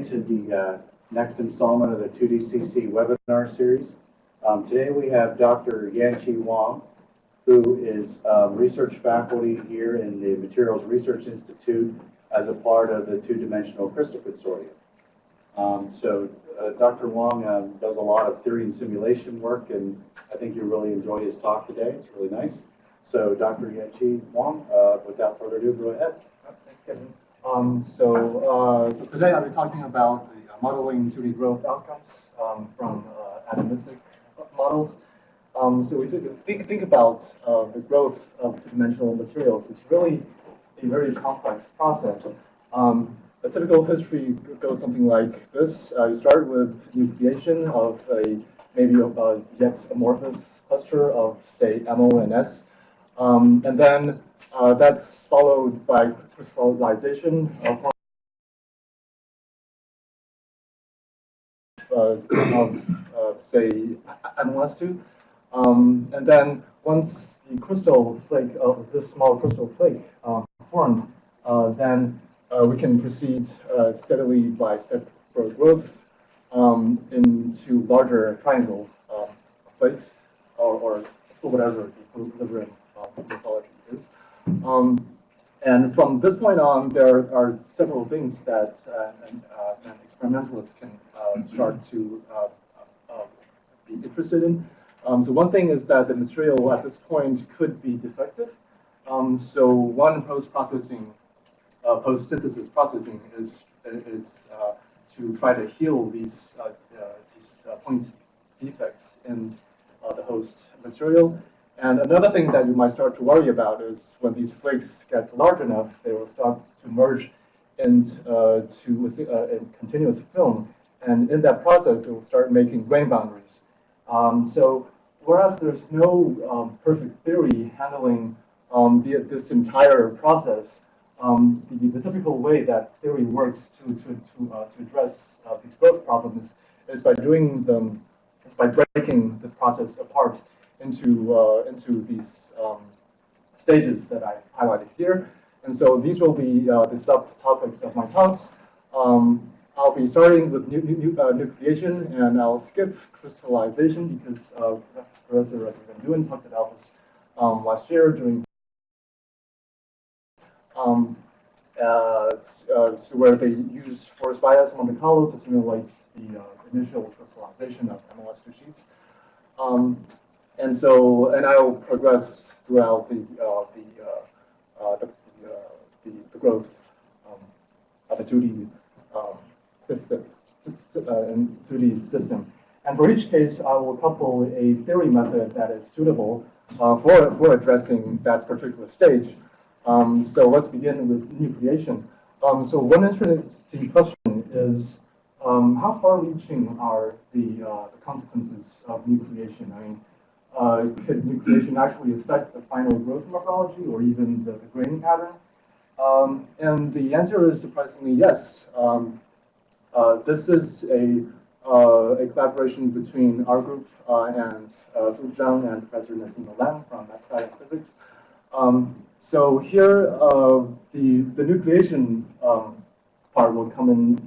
To the next installment of the 2DCC webinar series. Today we have Dr. Jan2018, who is research faculty here in the Materials Research Institute as a part of the Two-Dimensional Crystal Consortium. Dr. Wang does a lot of theory and simulation work, and I think you'll really enjoy his talk today. It's really nice. So Dr. Jan2018, without further ado, go ahead. Thanks, Kevin. So today I'll be talking about the modeling 2D growth outcomes from atomistic models. So we think about the growth of two-dimensional materials. It's really a very complex process. A typical history goes something like this. You start with nucleation of maybe a yet amorphous cluster of, say, MO and S. And then that's followed by crystallization of say, MOS2. And then once the crystal flake of this small crystal flake formed, then we can proceed steadily by step for growth into larger triangle flakes or whatever the equilibrium morphology is. And from this point on, there are several things that an experimentalist can start to be interested in. So one thing is that the material at this point could be defective. So one post-synthesis processing is to try to heal these point defects in the host material. And another thing that you might start to worry about is when these flakes get large enough, they will start to merge into a continuous film. And in that process, they will start making grain boundaries. So whereas there's no perfect theory handling this entire process, the typical way that theory works to address these growth problems is by breaking this process apart into these stages that I highlighted here. And so these will be the subtopics of my talks. I'll be starting with nucleation, and I'll skip crystallization because Professor Van Duyn talked about this last year during so where they use force bias Monte Carlo to simulate the initial crystallization of MOS2 sheets. And I'll progress throughout the growth of a 2D system. And for each case, I will couple a theory method that is suitable for addressing that particular stage. So let's begin with nucleation. So one interesting question is how far-reaching are the consequences of nucleation? I mean, could nucleation actually affect the final growth morphology or even the graining pattern? And the answer is surprisingly yes. This is a collaboration between our group and Fu Zhang and Professor Nassim Lam from MathSci and Physics. So here, the nucleation part will come in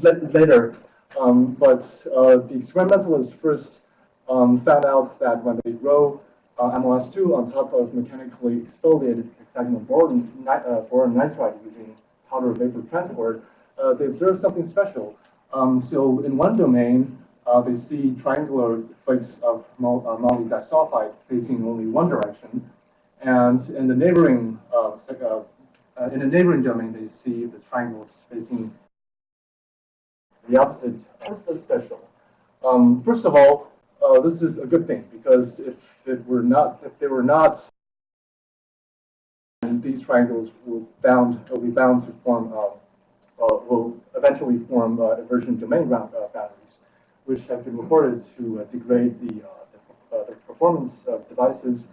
later. But the experimentalists first found out that when they grow MOS2 on top of mechanically exfoliated hexagonal boron nitride using powder vapor transport, they observed something special. So in one domain, they see triangular flakes of moly disulfide facing only one direction, and in the neighboring domain, they see the triangles facing the opposite. What's this special? First of all, this is a good thing because if they were not, these triangles will be bound to form will eventually form inversion domain boundaries, which have been reported to degrade the performance of devices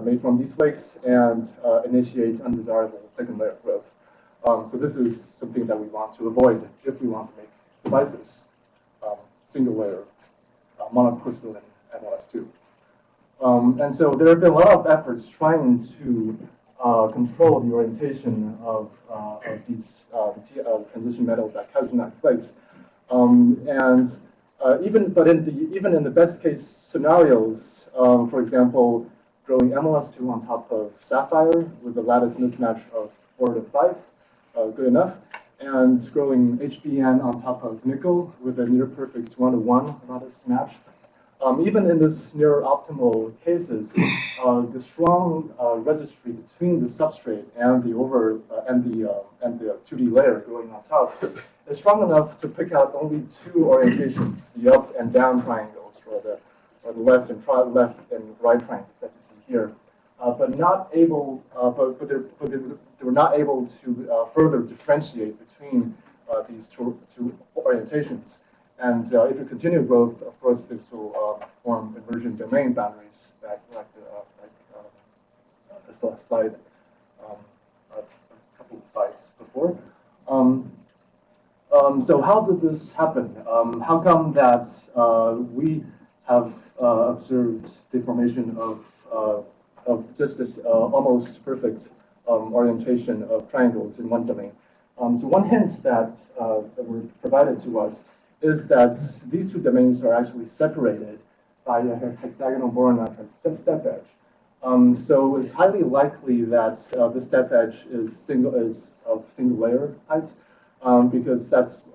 made from these flakes and initiate undesirable second layer growth. So this is something that we want to avoid if we want to make devices single layer monocrystalline MOS2. And so there have been a lot of efforts trying to control the orientation of these transition metals like chalcogenide flakes. Even in the best case scenarios, for example, growing MLS2 on top of sapphire with a lattice mismatch of 4 to 5, good enough, and growing HBN on top of nickel with a near perfect 1 to 1 lattice match. Even in this near optimal cases, the strong registry between the substrate and the 2D layer growing on top is strong enough to pick out only 2 orientations: the up and down triangles, or the left and right triangles that you see here. But not able, they were not able to further differentiate between these two orientations. And if you continue growth, of course, this will form emergent domain boundaries, like the slide a couple of slides before. So how did this happen? How come that we have observed the formation of just this almost perfect orientation of triangles in one domain? So one hint that were provided to us is that these 2 domains are actually separated by a hexagonal boron nitride step edge. So it's highly likely that this step edge is of single layer height, because that's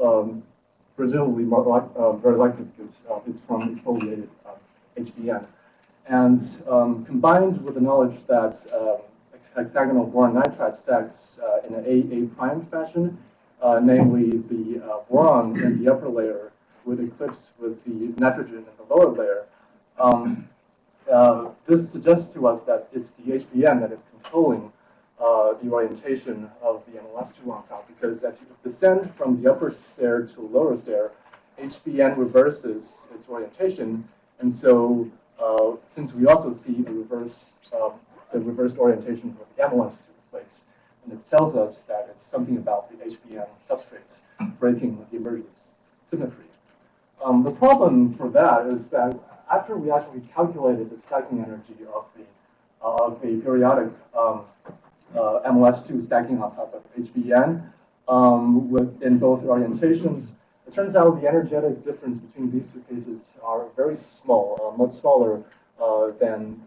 presumably very likely because it's from exfoliated HBN. And combined with the knowledge that hexagonal boron nitride stacks in an AA prime fashion, namely the boron in the upper layer would eclipse with the nitrogen in the lower layer. This suggests to us that it's the HBN that is controlling the orientation of the MLS2 on top, because as you descend from the upper stair to the lower stair, HBN reverses its orientation, and so since we also see the reversed orientation of the MLS2 flakes, and this tells us that it's something about the HBN substrates breaking the emergence symmetry. The problem for that is that after we actually calculated the stacking energy of the periodic MLS2 stacking on top of HBN in both orientations, it turns out the energetic difference between these 2 cases are very small, much smaller than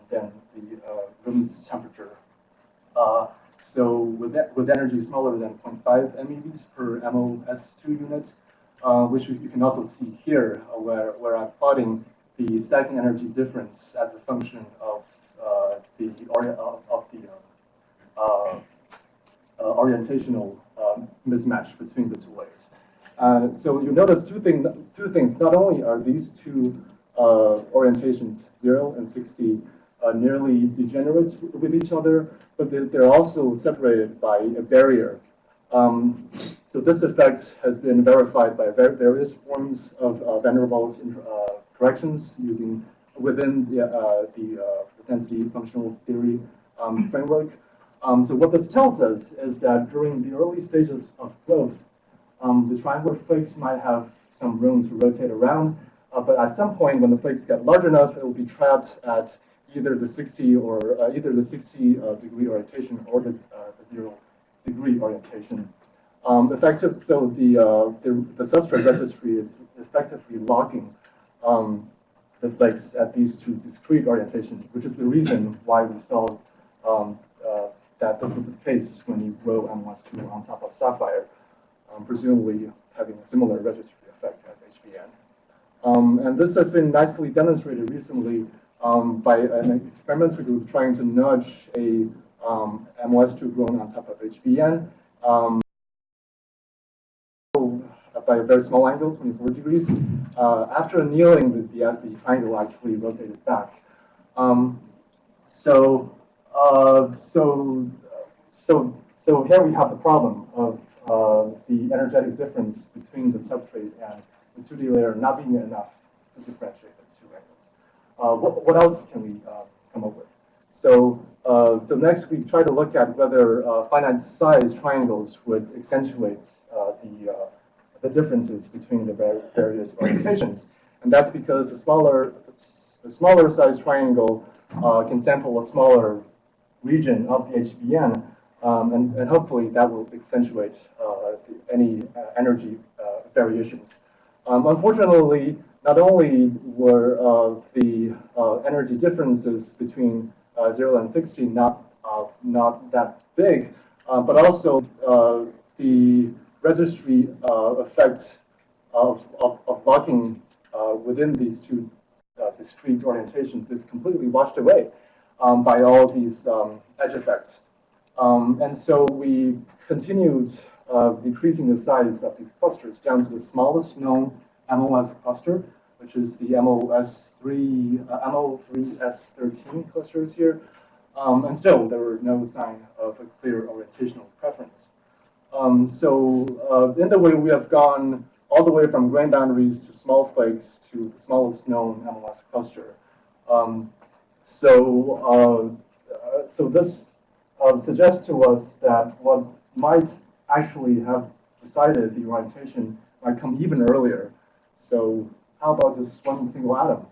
the room's temperature. So with energy smaller than 0.5 MeVs per MOS2 unit, which you can also see here, where I'm plotting the stacking energy difference as a function of the orientational mismatch between the 2 layers. So you notice two things. Not only are these 2 orientations 0 and 60 nearly degenerate with each other, but they're also separated by a barrier. So this effect has been verified by various forms of van der Waals corrections within the density functional theory framework. So what this tells us is that during the early stages of growth, the triangular flakes might have some room to rotate around, but at some point when the flakes get large enough, it will be trapped at either the 60 degree orientation or the 0 degree orientation. So the substrate registry is effectively locking the flakes at these 2 discrete orientations, which is the reason why we saw that this was the case when you grow MLS2 on top of sapphire, presumably having a similar registry effect as HBN. And this has been nicely demonstrated recently by an experimental group trying to nudge a MLS2 grown on top of HBN by a very small angle, 24 degrees. After annealing, the triangle actually rotated back. So here we have the problem of the energetic difference between the substrate and the 2D layer not being enough to differentiate the 2 angles. What else can we come up with? So next we try to look at whether finite size triangles would accentuate the differences between the various orientations, and that's because a smaller size triangle can sample a smaller region of the HBN, and hopefully that will accentuate any energy variations. Unfortunately, not only were the energy differences between 0 and 60 not that big, but also the registry effects of locking within these two discrete orientations is completely washed away by all these edge effects. And so we continued decreasing the size of these clusters down to the smallest known MOS cluster, which is the MO3S13 clusters here. And still, there were no sign of a clear orientational preference. So in the way we have gone all the way from grain boundaries to small flakes to the smallest known MOS cluster. So this suggests to us that what might actually have decided the orientation might come even earlier. So how about just one single atom?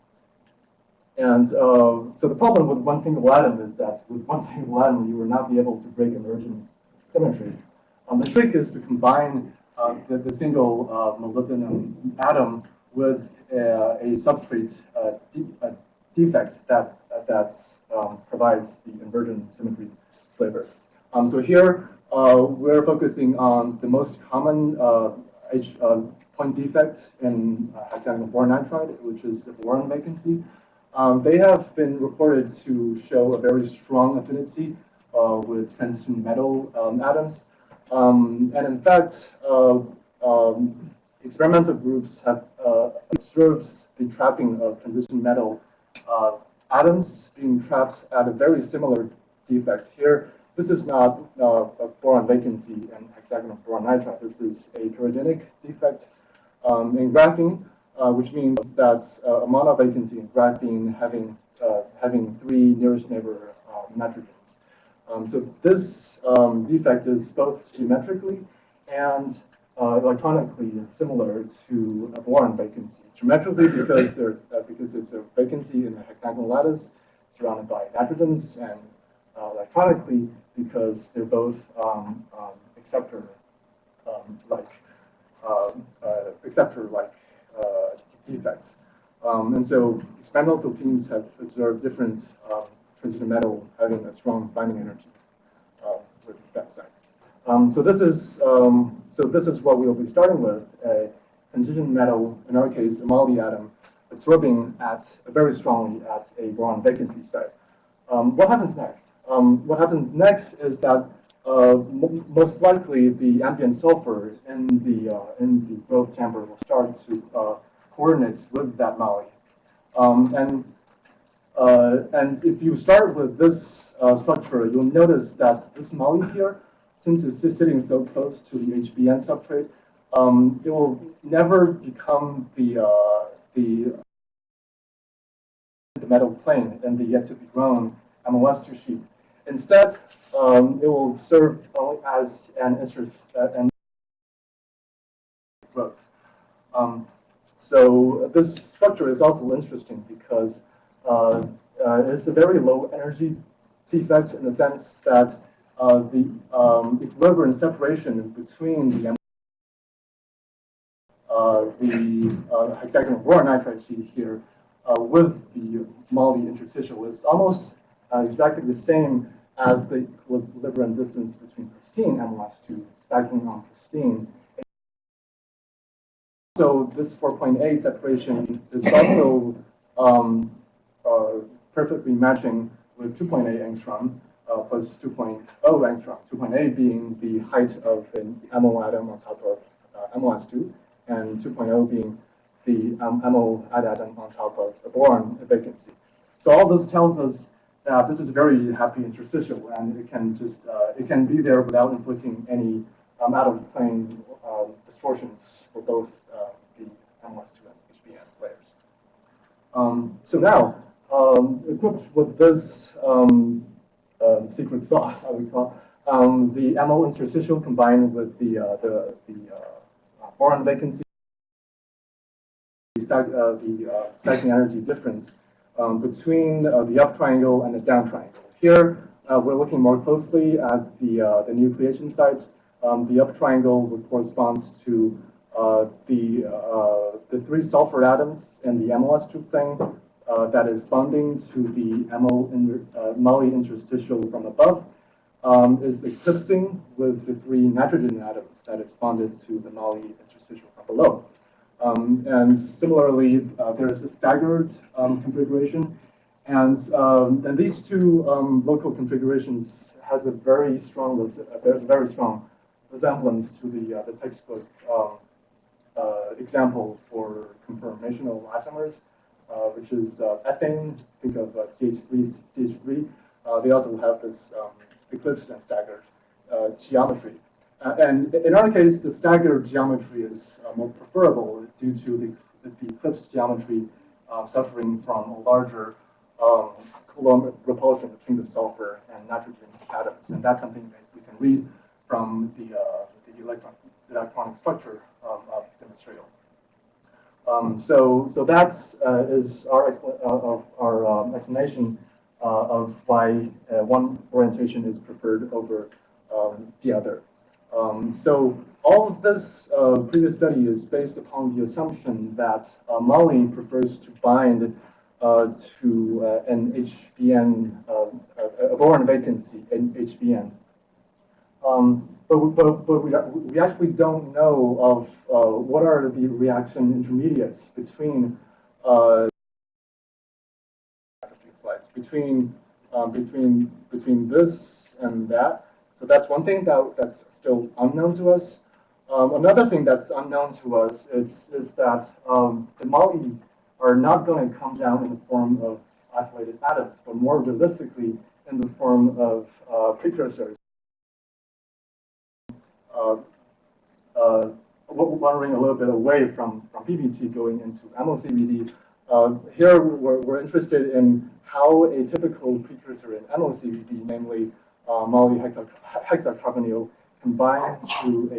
And so the problem with one single atom is that with one single atom, you will not be able to break emergence symmetry. The trick is to combine the single molybdenum atom with a substrate defect that provides the invergent symmetry flavor. So here we're focusing on the most common point defect in hexagonal boron nitride, which is a boron vacancy. They have been reported to show a very strong affinity with transition metal atoms. And in fact, experimental groups have observed the trapping of transition metal atoms being trapped at a very similar defect here. This is not a boron vacancy in hexagonal boron nitride. This is a pyridinic defect in graphene, which means that's a monovacancy in graphene having three nearest neighbor nitrogens. So this defect is both geometrically and electronically similar to a boron vacancy. Geometrically, because it's a vacancy in a hexagonal lattice surrounded by nitrogens, and electronically because they're both acceptor-like defects. And so experimental teams have observed different transition metal having a strong binding energy with that side. So this is what we'll be starting with: a transition metal, in our case, a moly atom, absorbing very strongly at a boron vacancy site. What happens next? What happens next is that most likely the ambient sulfur in the growth chamber will start to coordinate with that moly, and if you start with this structure, you'll notice that this moly here, since it's sitting so close to the HBN substrate, it will never become the metal plane in the yet-to-be-grown MOS2 sheet. Instead, it will serve as an growth. So this structure is also interesting because it's a very low energy defect in the sense that the equilibrium separation between the hexagonal boron nitride sheet here with the moly interstitial is almost exactly the same as the equilibrium distance between pristine MOS2 stacking on pristine. So this 4.8 separation is also perfectly matching with 2.8 angstrom plus 2.0 angstrom, 2.8 being the height of an MO atom on top of MOS2, and 2.0 being the MO atom on top of a boron vacancy. So all this tells us that this is a very happy interstitial, and it can be there without inflicting any out of plane distortions for both the MOS2 and HBN layers. So now, equipped with this secret sauce, I would call, the MO interstitial combined with the boron vacancy, the stacking energy difference between the up triangle and the down triangle. Here, we're looking more closely at the nucleation site. The up triangle corresponds to the 3 sulfur atoms in the MOS2 plane that is bonding to the moly interstitial from above, is eclipsing with the 3 nitrogen atoms that is bonded to the moly interstitial from below. And similarly, there is a staggered configuration. And these 2 local configurations has a very strong, there's a very strong resemblance to the textbook example for conformational isomers, which is ethane. Think of CH3, CH3. They also have this eclipsed and staggered geometry. And in our case, the staggered geometry is more preferable due to the eclipsed geometry suffering from a larger Coulomb repulsion between the sulfur and nitrogen atoms. And that's something that we can read from the electronic structure of the material. So that's is our explanation of why one orientation is preferred over the other. So all of this previous study is based upon the assumption that moly prefers to bind to an HBN, a boron vacancy in HBN. But we actually don't know of what are the reaction intermediates between between this and that. So that's one thing that's still unknown to us. Another thing that's unknown to us is that the moly are not going to come down in the form of isolated atoms, but more realistically in the form of precursors. Wandering a little bit away from PBT going into MOCVD. Here we're interested in how a typical precursor in MOCVD, namely moly hexacarbonyl, can bind to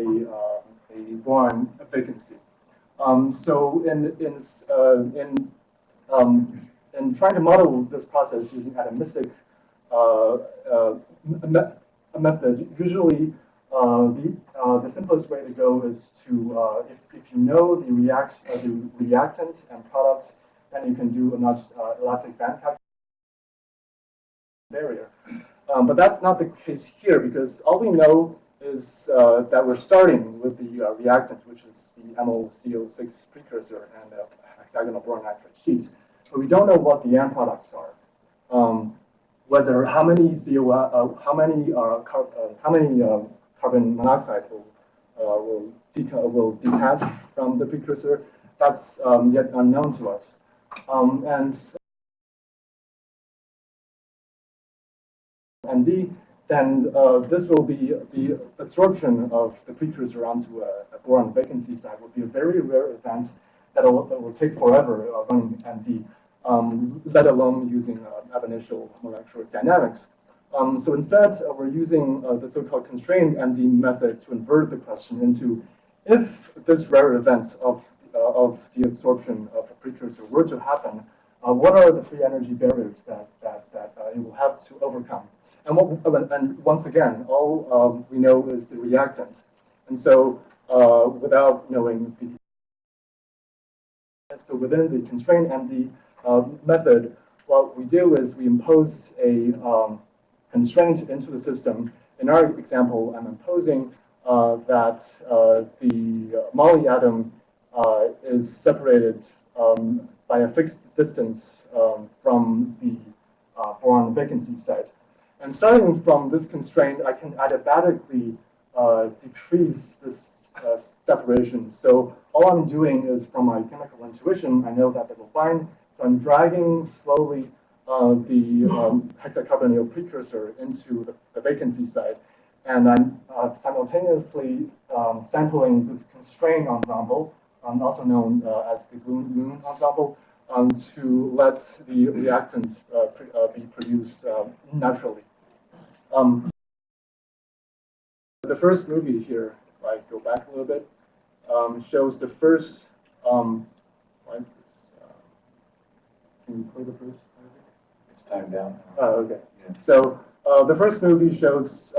a boron vacancy. So in trying to model this process using atomistic method, usually the simplest way to go is to, if you know the reactants and products, then you can do an elastic band calculation barrier. But that's not the case here, because all we know is that we're starting with the reactant, which is the MOCO6 precursor and the hexagonal boron nitride sheet. But we don't know what the end products are. Whether how many carbon monoxide will detach from the precursor, that's yet unknown to us. And then this will be the absorption of the precursor onto a boron vacancy site will be a very rare event that will take forever running MD, let alone using ab initio molecular dynamics. So instead, we're using the so-called constrained MD method to invert the question into, if this rare event of the absorption of a precursor were to happen, what are the free energy barriers that it will have to overcome? And once again, all we know is the reactant. And so without knowing so within the constrained MD method, what we do is we impose a constraint into the system. In our example, I'm imposing that the moly atom is separated by a fixed distance from the boron vacancy site. And starting from this constraint, I can adiabatically decrease this separation. So all I'm doing is, from my chemical intuition, I know that they will bind. So I'm dragging slowly the hexacarbonyl precursor into the vacancy site. And I'm simultaneously sampling this constrained ensemble, also known as the blue moon ensemble, to let the reactants be produced naturally. The first movie here, if I go back a little bit, shows the first. Why is this? Can you play the first movie? It's timed down. Oh, okay. Yeah. So The first movie shows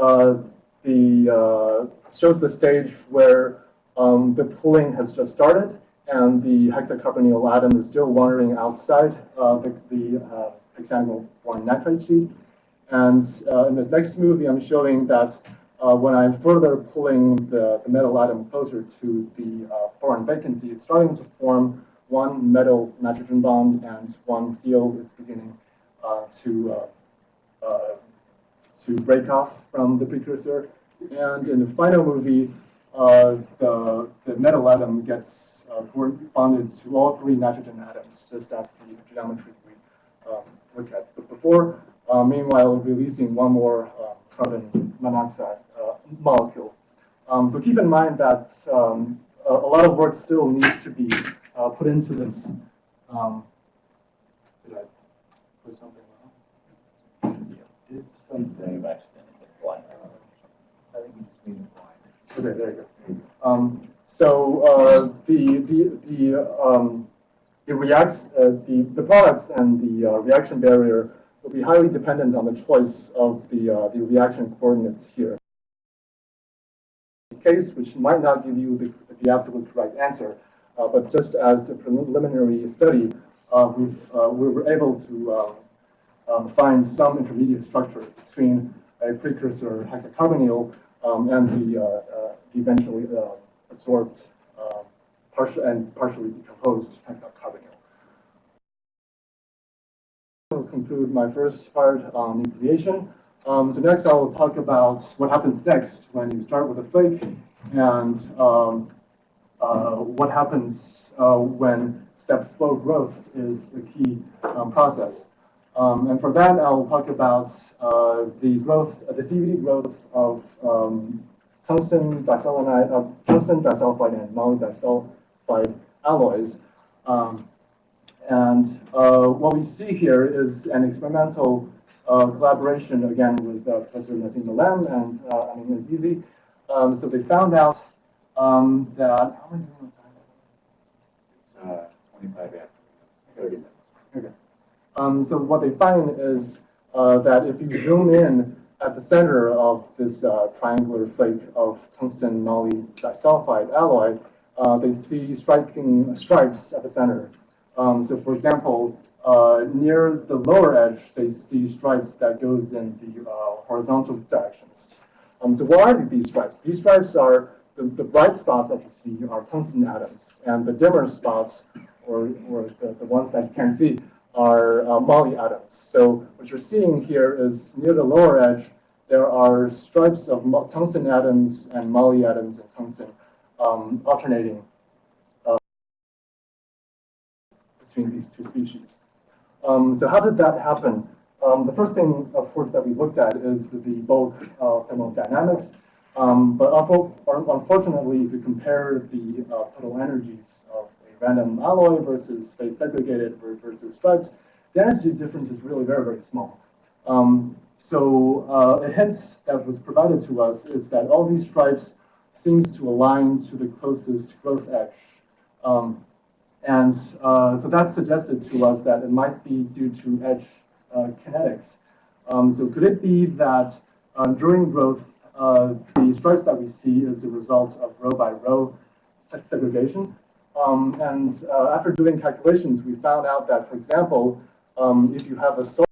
the stage where the pooling has just started, and the hexacarbonyl atom is still wandering outside the hexagonal boron nitride sheet. And in the next movie, I'm showing that when I'm further pulling the metal atom closer to the boron vacancy, it's starting to form one metal nitrogen bond, and one CO is beginning to break off from the precursor. And in the final movie, the metal atom gets bonded to all three nitrogen atoms, just as the geometry we looked at before. Meanwhile, releasing one more carbon monoxide molecule. So keep in mind that a lot of work still needs to be put into this. Did I put something wrong? Yeah, did something. I think you just mean blind. Okay, there you go. So the products and the reaction barrier will be highly dependent on the choice of the reaction coordinates here. In this case, which might not give you the absolute correct answer, but just as a preliminary study, we were able to find some intermediate structure between a precursor hexacarbonyl and the eventually absorbed partially decomposed hexacarbonyl. I'll conclude my first part on nucleation. So next I will talk about what happens next when you start with a flake, and what happens when step flow growth is the key process. And for that, I'll talk about the CVD growth of tungsten disulfide and moly disulfide alloys. And what we see here is an experimental collaboration, again, with Professor Nassim Lam and Amin Azizi. So they found out that, how many minutes? It's 25 after 30 minutes. Okay. So what they find is that if you zoom in at the center of this triangular flake of tungsten moly disulfide alloy, they see striking stripes at the center. So for example, near the lower edge, they see stripes that goes in the horizontal directions. So what are these stripes? These stripes are the bright spots that you see are tungsten atoms, and the dimmer spots, or the ones that you can't see, are moly atoms. So what you're seeing here is near the lower edge, there are stripes of tungsten atoms and moly atoms and tungsten alternating between these two species. So how did that happen? The first thing, of course, that we looked at is the bulk thermodynamics. But unfortunately, if you compare the total energies of a random alloy versus phase segregated versus striped, the energy difference is really very, very small. So a hint that was provided to us is that all these stripes seems to align to the closest growth edge. So that suggested to us that it might be due to edge kinetics. So could it be that during growth, the stripes that we see is a result of row by row segregation? After doing calculations, we found out that, for example, if you have a soil,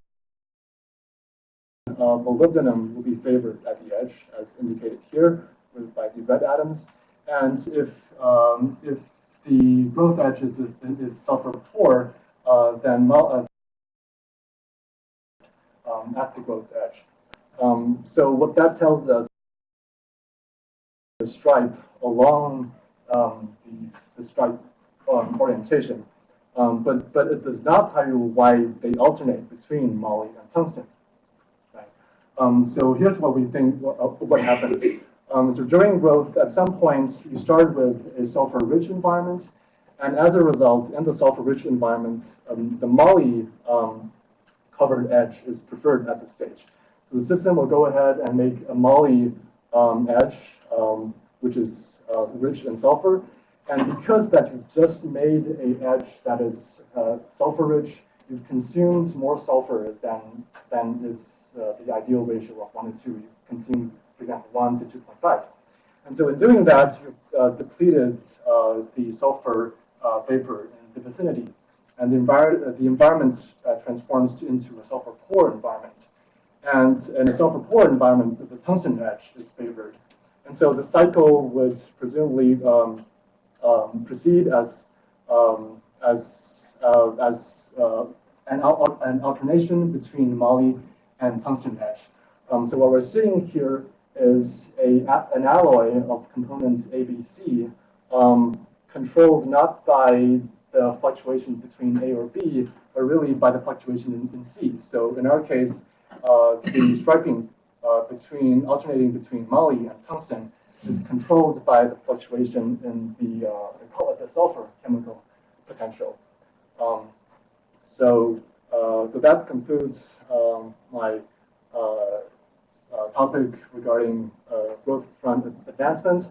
molybdenum will be favored at the edge, as indicated here by the red atoms. And if the growth edge is sulfur poor, then at the growth edge. So what that tells us, the stripe along the stripe orientation, but it does not tell you why they alternate between moly and tungsten. Right? So here's what we think what happens. So during growth, at some point, you start with a sulfur-rich environment, and as a result, in the sulfur-rich environments, the moly covered edge is preferred at this stage. So the system will go ahead and make a moly edge, which is rich in sulfur. And because that you just made an edge that is sulfur-rich, you've consumed more sulfur than is the ideal ratio of 1 to 2. You consume, for example, 1 to 2.5. And so in doing that, you've depleted the sulfur vapor in the vicinity. And the environment transforms into a sulfur-poor environment. And in a sulfur-poor environment, the tungsten edge is favored. And so the cycle would presumably proceed as an alternation between moly and tungsten edge. So what we're seeing here is an alloy of components A, B, C, controlled not by the fluctuation between A or B, but really by the fluctuation in C. So in our case, the striping alternating between moly and tungsten is controlled by the fluctuation in the sulfur chemical potential. So that concludes my topic regarding growth front advancement.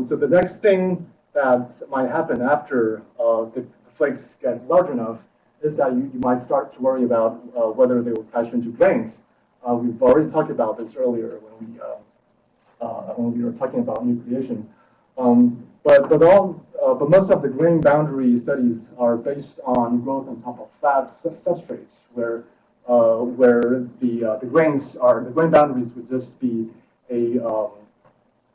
So the next thing that might happen after the flakes get large enough is that you might start to worry about whether they will crash into grains. We've already talked about this earlier when we were talking about nucleation. But most of the grain boundary studies are based on growth on top of flat substrates, where the grain boundaries would just be a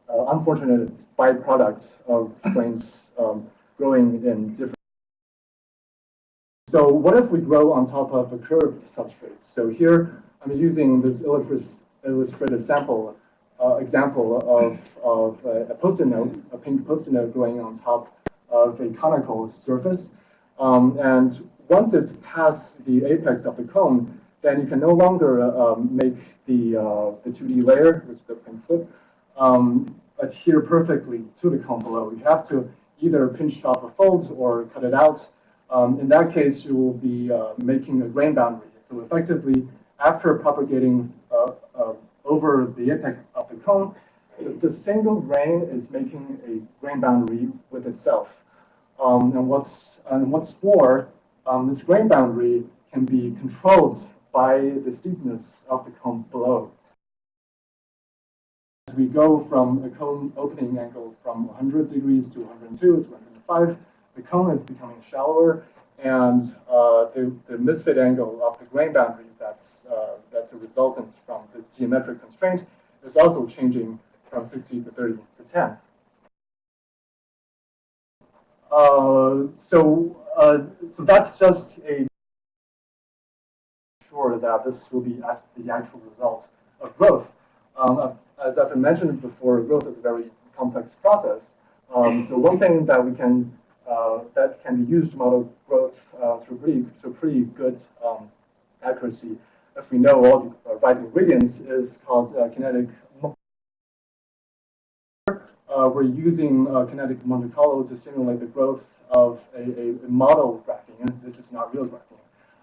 unfortunate byproduct of grains growing in different. So what if we grow on top of a curved substrate? So here I'm using this illustrative example of a post-it note, a pink post-it note growing on top of a conical surface. And once it's past the apex of the cone, then you can no longer make the 2D layer, which is the pink flip, adhere perfectly to the cone below. You have to either pinch off a fold or cut it out. In that case, you will be making a grain boundary. So effectively, after propagating over the apex of the cone, the single grain is making a grain boundary with itself. And what's more, this grain boundary can be controlled by the steepness of the cone below. As we go from a cone opening angle from 100 degrees to 102 to 105, the cone is becoming shallower, and the misfit angle of the grain boundary that's a resultant from the geometric constraint is also changing from 60 to 30 to 10. So that's just a sure that this will be the actual result of growth. As I've mentioned before, growth is a very complex process. So one thing that that can be used to model growth through pretty good accuracy, if we know all the right ingredients, is called kinetic. We're using kinetic Monte Carlo to simulate the growth of a model graphene. This is not real graphene.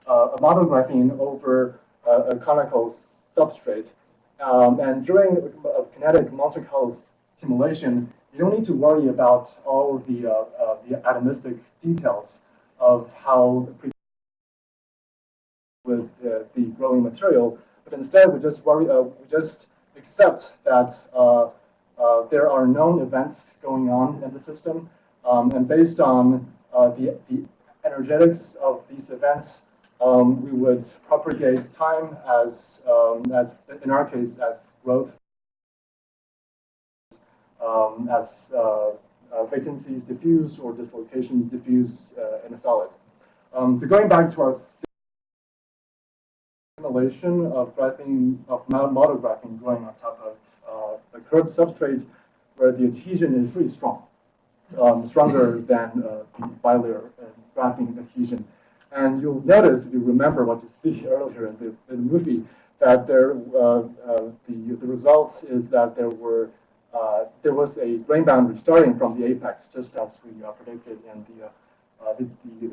A model graphene over a conical substrate. And during a kinetic Monte Carlo simulation, you don't need to worry about all the atomistic details of how with the growing material, but instead we just accept that there are known events going on in the system, and based on the energetics of these events, we would propagate time as in our case as growth, as vacancies diffuse or dislocation diffuse in a solid. So going back to our simulation of graphene, of model graphene growing on top of a curved substrate where the adhesion is pretty strong, stronger than the bilayer graphene adhesion. And you'll notice, if you remember what you see earlier in the movie, that the results is that there was a grain boundary starting from the apex, just as we predicted in the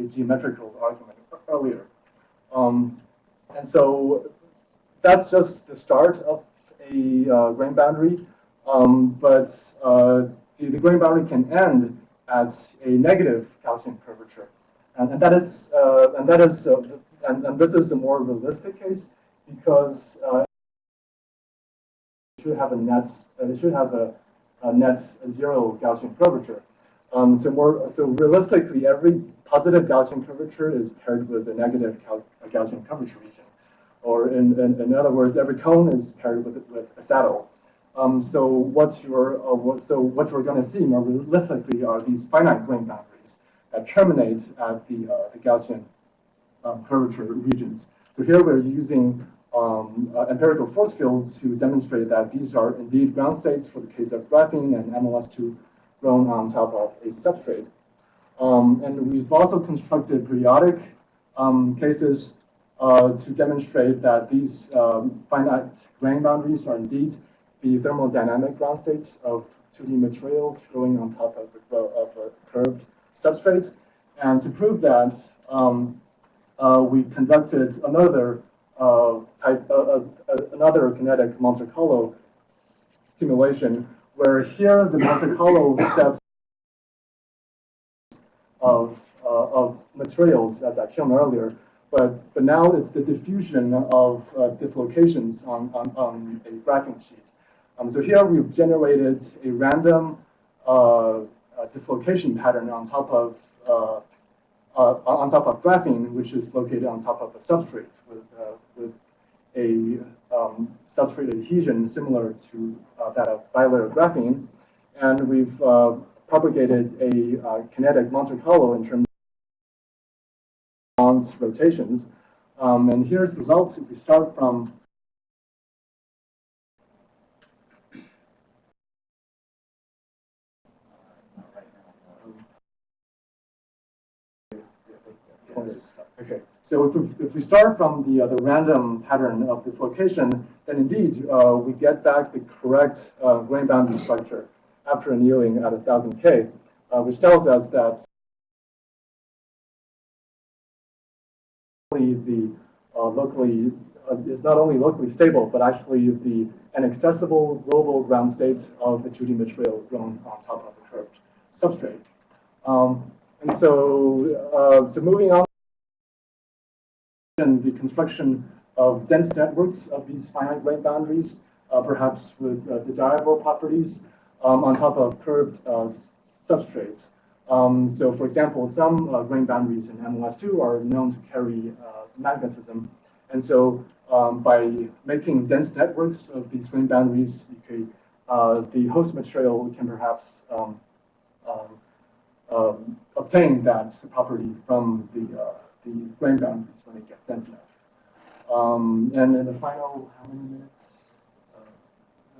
geometrical argument earlier. And so that's just the start of a grain boundary, but the grain boundary can end at a negative Gaussian curvature, and and this is a more realistic case because it should have a net zero Gaussian curvature. So realistically, every positive Gaussian curvature is paired with a negative Gaussian curvature region, or in other words, every cone is paired with a saddle. So what you're going to see more realistically are these finite grain boundaries that terminate at the Gaussian curvature regions. So here we're using empirical force fields to demonstrate that these are indeed ground states for the case of graphene and MLS2 grown on top of a substrate. And we've also constructed periodic cases to demonstrate that these finite grain boundaries are indeed the thermodynamic ground states of 2D materials growing on top of a curved substrate. And to prove that, we conducted another another kinetic Monte Carlo simulation, where here the Monte Carlo steps of materials, as I've shown earlier, but now it's the diffusion of dislocations on a graphing sheet. So here we've generated a random dislocation pattern on top of graphene, which is located on top of a substrate with a substrate adhesion similar to that of bilayer graphene, and we've propagated a kinetic Monte Carlo in terms of rotations. And here's the results. If we start from okay, so if we start from the random pattern of dislocation, then indeed we get back the correct grain boundary structure after annealing at 1000 K, which tells us that the locally is not only locally stable, but actually an accessible global ground state of the 2D material grown on top of a curved substrate. And so moving on, the construction of dense networks of these finite grain boundaries, perhaps with desirable properties on top of curved substrates. So for example, some grain boundaries in MLS2 are known to carry magnetism. And so by making dense networks of these grain boundaries, the host material can perhaps obtain that property from the grain boundaries when they get dense enough. And in the final, how many minutes?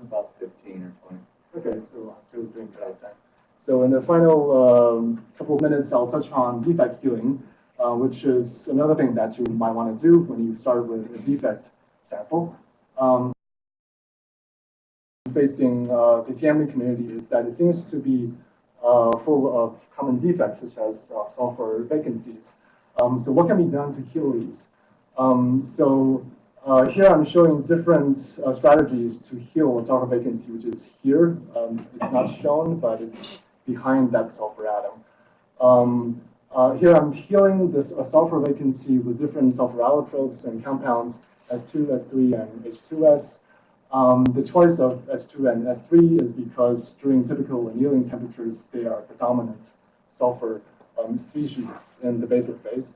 About 15 or 20. Okay, so I'm still doing good at time. So in the final couple of minutes, I'll touch on defect healing, which is another thing that you might want to do when you start with a defect sample. Facing the TME community is that it seems to be full of common defects, such as sulfur vacancies. So what can be done to heal these? Here I'm showing different strategies to heal a sulfur vacancy, which is here. It's not shown, but it's behind that sulfur atom. Here I'm healing this sulfur vacancy with different sulfur allotropes and compounds S2, S3, and H2S. The choice of S2 and S3 is because during typical annealing temperatures, they are the dominant sulfur species in the vapor phase.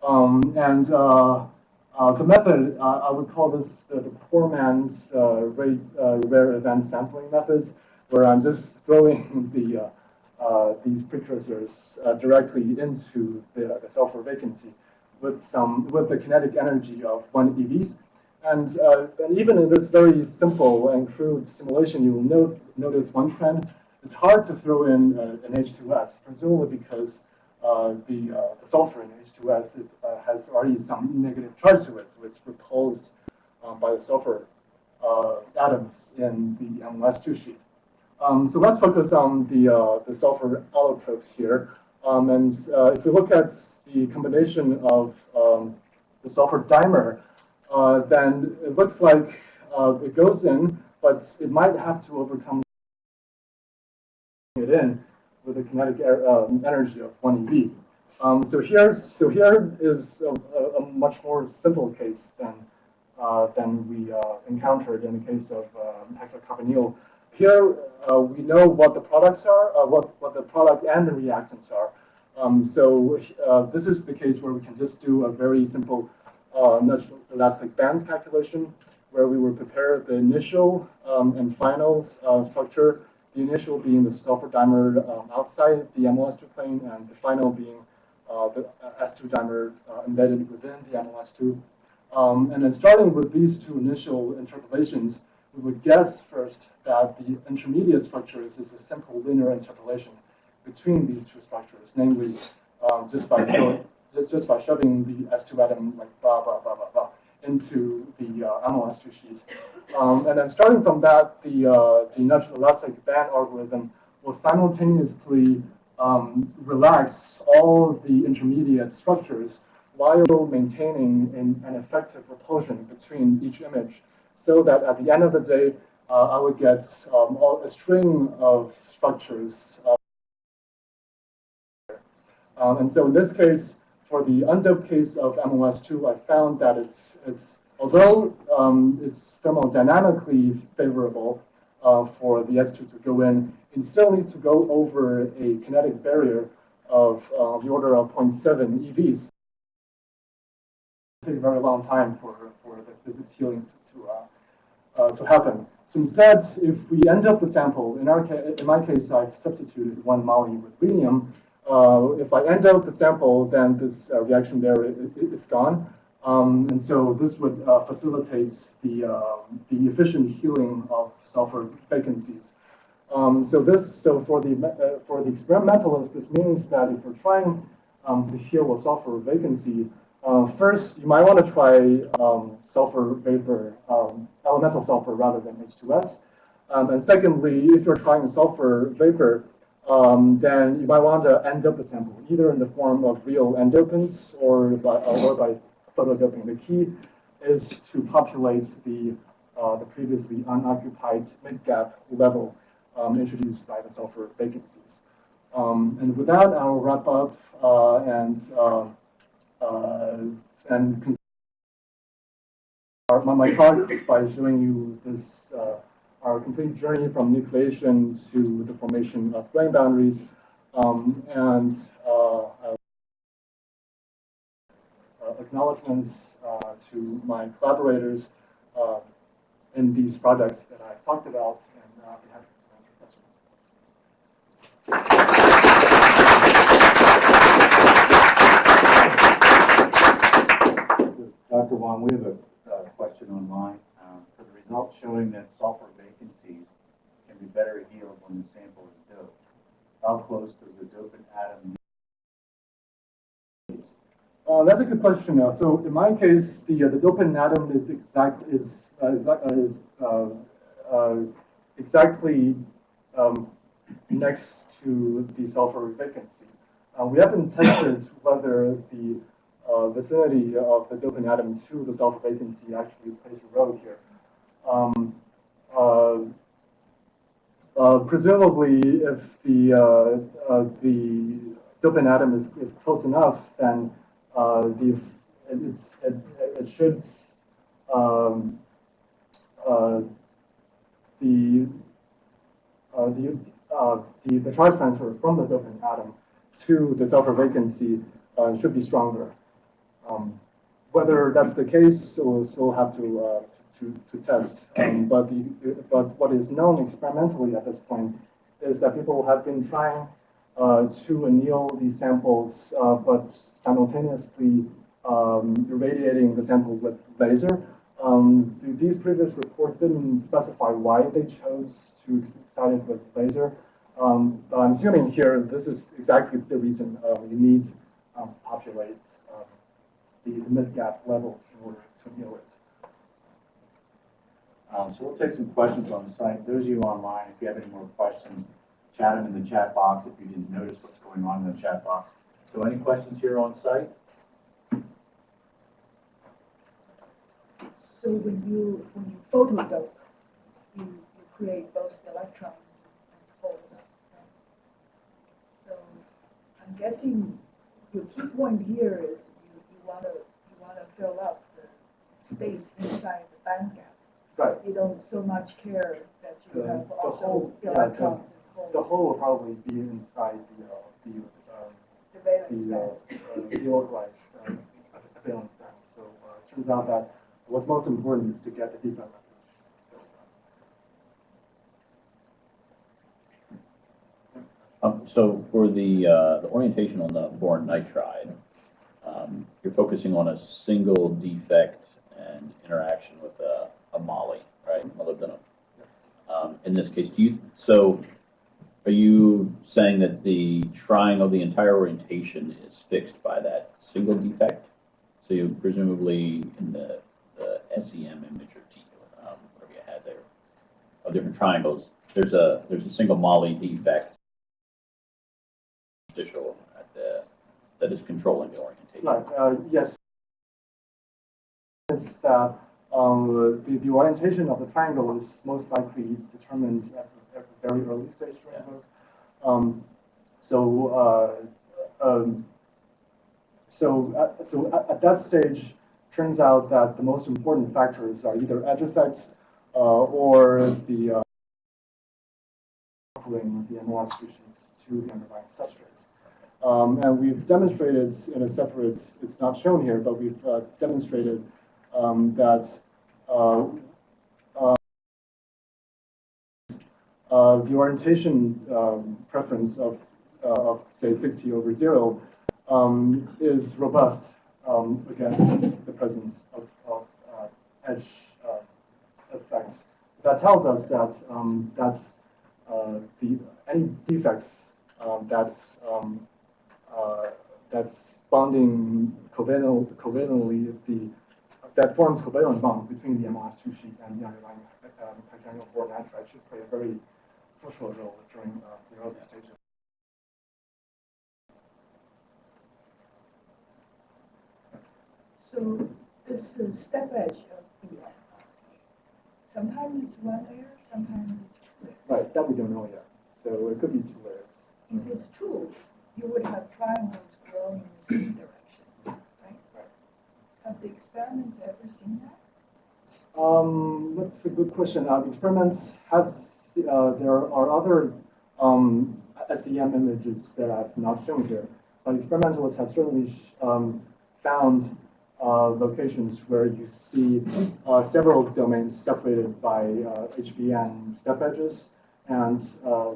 The method, I would call this the poor man's rare event sampling methods, where I'm just throwing these precursors directly into the sulfur vacancy with the kinetic energy of 1 EVs. And even in this very simple and crude simulation, you will notice one trend. It's hard to throw in an H2S, presumably because the sulfur in H2S has already some negative charge to it, so it's repulsed by the sulfur atoms in the MLS2 sheet. So let's focus on the sulfur allotropes here. If we look at the combination of the sulfur dimer, then it looks like it goes in, but it might have to overcome it in with a kinetic energy of 1 eV. So here is a much more simple case than we encountered in the case of hexacarbonyl. Here we know what the products are, what the product and the reactants are. So this is the case where we can just do a very simple natural elastic bands calculation, where we will prepare the initial and final structure. The initial being the sulfur dimer outside the MOS2 plane, and the final being the S2 dimer embedded within the MOS2. And then starting with these two initial interpolations, we would guess first that the intermediate structures is a simple linear interpolation between these two structures, namely just by shoving the S2 atom like blah, blah, blah, blah, blah, into the MOS2 sheet. And then starting from that, the natural elastic band algorithm will simultaneously relax all the intermediate structures while maintaining an effective repulsion between each image, so that at the end of the day, I would get a string of structures. And so in this case, for the undoped case of MOS2, I found that although it's thermodynamically favorable for the S2 to go in, it still needs to go over a kinetic barrier of the order of 0.7 EVs. Take a very long time for this healing to happen. So instead, if we end up the sample, in my case, I've substituted 1 moly with rhenium. If I end up the sample, then this reaction there is gone. And so this would facilitate the efficient healing of sulfur vacancies. So for the experimentalist, this means that if we're trying to heal a sulfur vacancy, first you might want to try sulfur vapor, elemental sulfur rather than H2S. And secondly, if you're trying sulfur vapor, then you might want to end up the sample either in the form of real endopants or by photodoping. The key is to populate the previously unoccupied mid-gap level introduced by the sulfur vacancies. And with that, I'll wrap up and my talk by showing you this our complete journey from nucleation to the formation of grain boundaries, and acknowledgments to my collaborators in these projects that I talked about, and I'll be happy to answer questions. Dr. Wong, we have a question online. For the results showing that sulfur vacancies can be better healed when the sample is doped, how close does the dopant atom need? That's a good question. So in my case, the dopant atom is exactly next to the sulfur vacancy. We haven't tested whether the vicinity of the dopant atom to the sulfur vacancy actually plays a role here. Presumably, if the dopant atom is close enough, then it should the charge transfer from the dopant atom to the sulfur vacancy should be stronger. Whether that's the case, we'll still have to test. But what is known experimentally at this point is that people have been trying to anneal these samples, but simultaneously irradiating the sample with laser. These previous reports didn't specify why they chose to excite it with laser. But I'm assuming here this is exactly the reason you need to populate the mid-gap levels in order to anneal it. So we'll take some questions on the site. Those of you online, if you have any more questions, chat them in the chat box if you didn't notice what's going on in the chat box. So any questions here on site? So when you photodope, you create both electrons and holes. So I'm guessing your key point here is you wanna fill up the states inside the band gap. Right. You don't so much care that you have The also whole, electrons and holes. the whole will probably be inside The valence band. the localized valence band. So it turns out that what's most important is to get the defect So for the orientation on the boron nitride, you're focusing on a single defect and interaction with a moly, right? Molybdenum. In this case, are you saying that the triangle, the entire orientation is fixed by that single defect? So you presumably in the SEM image or whatever you had there of different triangles, there's a single moly defect that is controlling the orientation. Right. Yes. It's that the orientation of the triangle is most likely determined at a very early stage during growth. So at that stage, turns out that the most important factors are either edge effects or the coupling the amino species to the underlying substrates. And we've demonstrated in a separate, it's not shown here, but we've demonstrated that the orientation preference of say 60/0 is robust against the presence of edge effects. That tells us that any defects that's bonding covalently that forms covalent bonds between the MOS2 sheet and the underlying hexagonal boron nitride should play a very crucial role during the early stages. So this step edge of BN, sometimes it's one layer, sometimes it's two layers. Right, that we don't know yet. So it could be 2 layers. If it's two, you would have triangles growing in the same directions, right? Have the experiments ever seen that? That's a good question. Experiments have, there are other SEM images that I've not shown here, but experimentalists have certainly found locations where you see several domains separated by HBN step edges and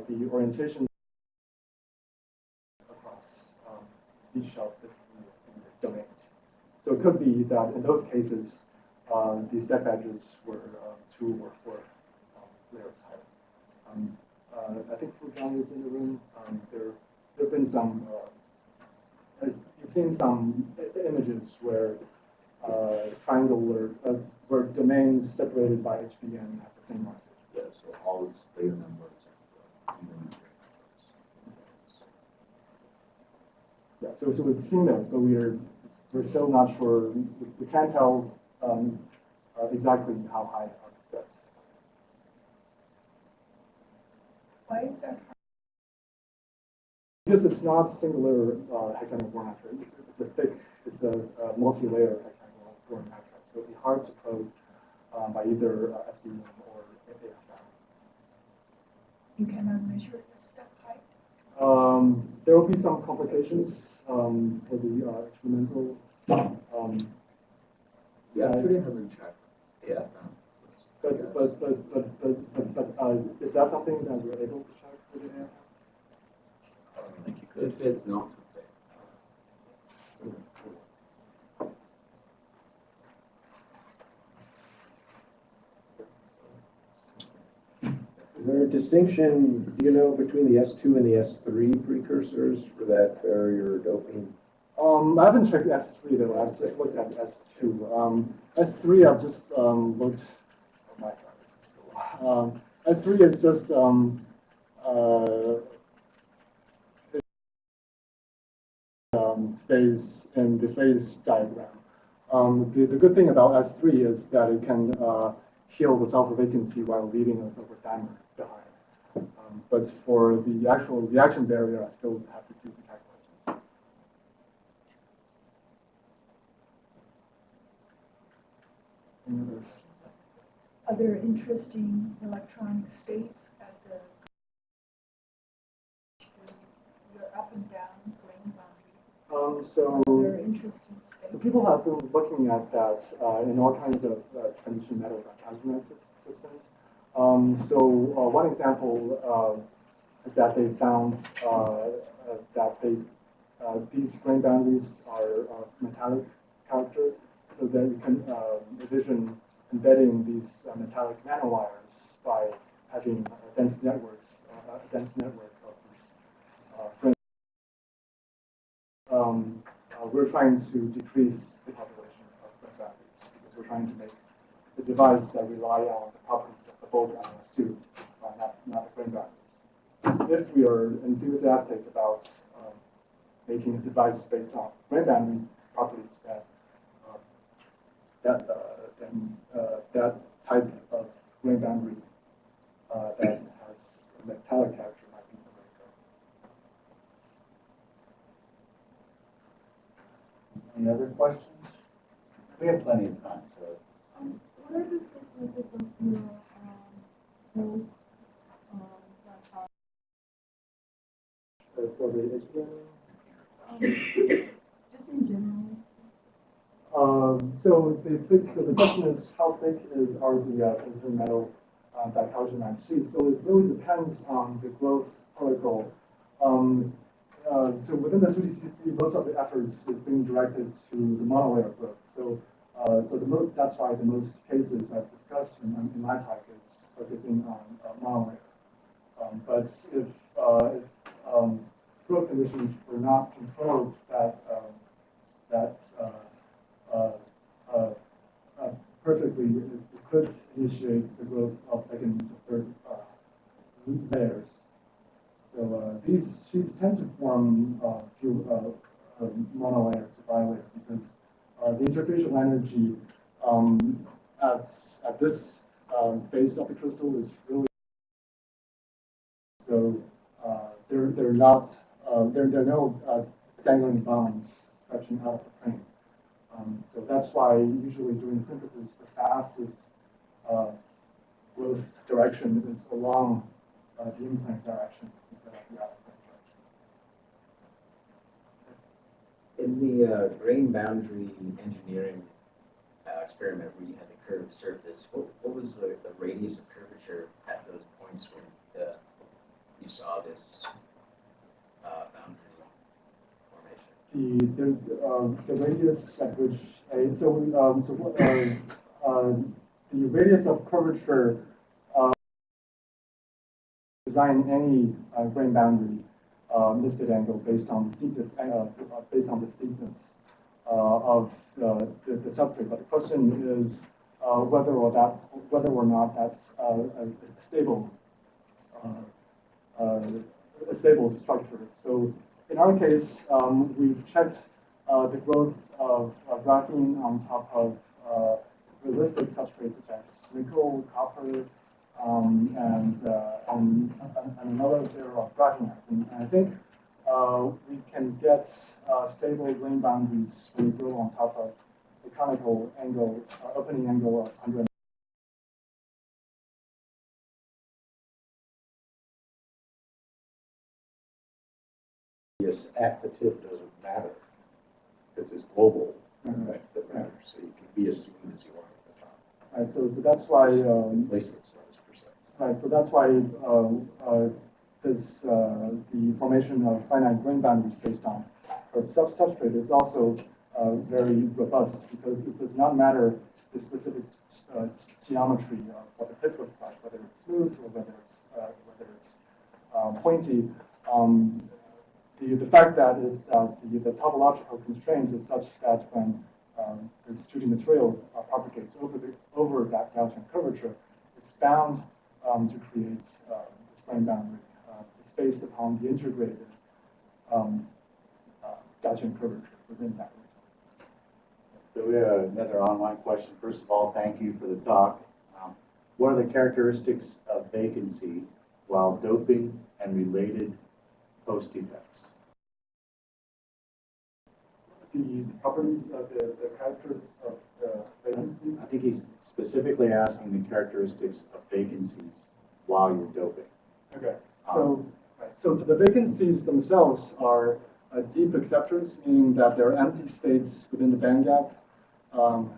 the orientation across each of the domains. So it could be that in those cases, the step edges were 2 or 4 layers higher. I think Fujian is in the room. There have been some, you've seen some images where where domains separated by HBN at the same line. Yeah, so all its layer numbers and even Yeah, so we've seen those, but we're still not sure. We can't tell exactly how high are the steps. Why is that? Because it's not singular hexagonal boron nitride. It's a multi-layer hexagonal boron nitride. So it'd be hard to probe by either SDM or AFM. You cannot measure the step height? There will be some complications for the experimental. we actually haven't checked AFM. But is that something that we're able to check with the AFM? I think you could. If it's not okay. Is there a distinction, do you know, between the S2 and the S3 precursors for that barrier doping? I haven't checked S3 though. I've just looked at S2. S3, I've just looked. Oh my God, this is so long. S3 is just phase in the phase diagram. The good thing about S3 is that it can heal the sulfur vacancy while leaving a sulfur dimer behind. But for the actual reaction barrier, I still have to do the calculations. Any other questions? Are there interesting electronic states at the your up and down grain boundary? So Are there interesting states? So people have been looking at that in all kinds of transition metal chalcogenides systems. One example is that they found that these grain boundaries are of metallic character, so that you can envision embedding these metallic nanowires by having dense networks, a dense network of these grain. We're trying to decrease the population of grain boundaries because we're trying to make a device that rely on the properties of the bulk atoms too, not the grain boundaries. If we are enthusiastic about making a device based on grain boundary properties, that type of grain boundary that has a metallic character might be the way to go. Any other questions? We have plenty of time, so. What are the thicknesses of your holes For the HBM? just in general? So the question is, how thick are the metal dichalconide sheets? So it really depends on the growth protocol. So within the 2DCC, most of the efforts is being directed to the monolayer growth. So that's why the most cases I've discussed in my talk is focusing on monolayer. But if growth conditions were not controlled, perfectly, it could initiate the growth of second or third layers. So these sheets tend to form monolayer to bilayer because the interfacial energy at this base of the crystal is really so there are no dangling bonds stretching out of the plane. So that's why usually during synthesis, the fastest growth direction is along the in-plane direction instead of the out-of-plane direction. In the grain boundary engineering experiment where you had the curved surface, what was the radius of curvature at those points when you saw this boundary formation? The radius at which the radius of curvature design any grain boundary misfit angle based on the steepness of the substrate. But the question is whether or not that's a stable structure. So in our case, we've checked the growth of graphene on top of realistic substrates such as nickel, copper, and another layer of graphene. And I think we can get stable grain boundaries when we grow on top of a conical angle, opening angle of 100. Yes, at the tip doesn't matter because it's global effect that matters. So you can be as smooth as you want at the top. Right, so that's why. At least it's not as precise. Right, so that's why the formation of finite grain boundaries based on substrate is also very robust because it does not matter the specific geometry of what the tip looks like, whether it's smooth or whether it's pointy. The fact that is the topological constraints is such that when the extruding material propagates over that Gaussian curvature, it's bound to create this grain boundary. It's based upon the integrated Gaussian curvature within that region. So we have another online question. First of all, thank you for the talk. What are the characteristics of vacancy while doping and related post defects? the properties of the characters of the vacancies? I think he's specifically asking the characteristics of vacancies while you're doping. Okay, so, so the vacancies themselves are deep acceptors, meaning that there are empty states within the band gap.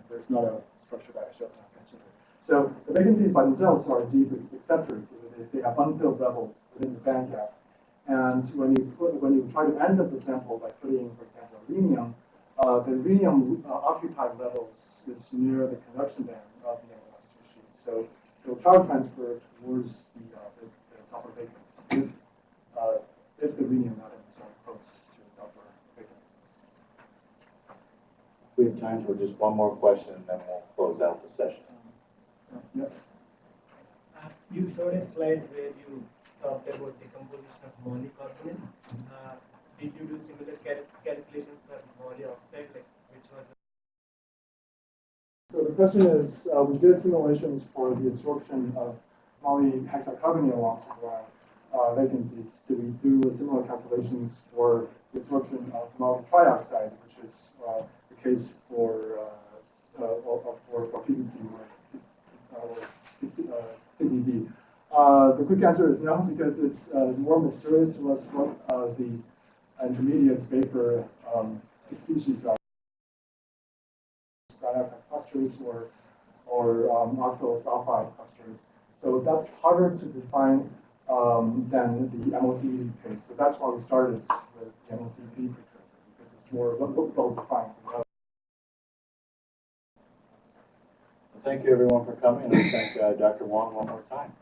There's not a structure that I showed not mentioned here. So the vacancies by themselves are deep acceptors. They have unfilled levels within the band gap. And when you try to end up the sample by putting, for example, rhenium, the rhenium occupied levels is near the conduction band of the NOS sheet. So it will try to transfer towards the sulfur vacancy if the rhenium atom is very close to its upper vacancies. We have time for just one more question, and then we'll close out the session. Yep. You showed a slide where you talked about the composition of molycarbonate. Did you do similar calculations for molyoxide, like which was? So the question is, we did simulations for the absorption of polyhexacarbonyl along vacancies. Do we do similar calculations for the absorption of molybdenum trioxide, which is the case for PBT or TBD? The quick answer is no, because it's more mysterious to us what the intermediate vapor species are. Dioxide clusters or oxyl sulfide clusters. So that's harder to define than the MOCD case. So that's why we started with the MOCD precursor, because it's more well defined. Thank you everyone for coming, and thank Dr. Wong one more time.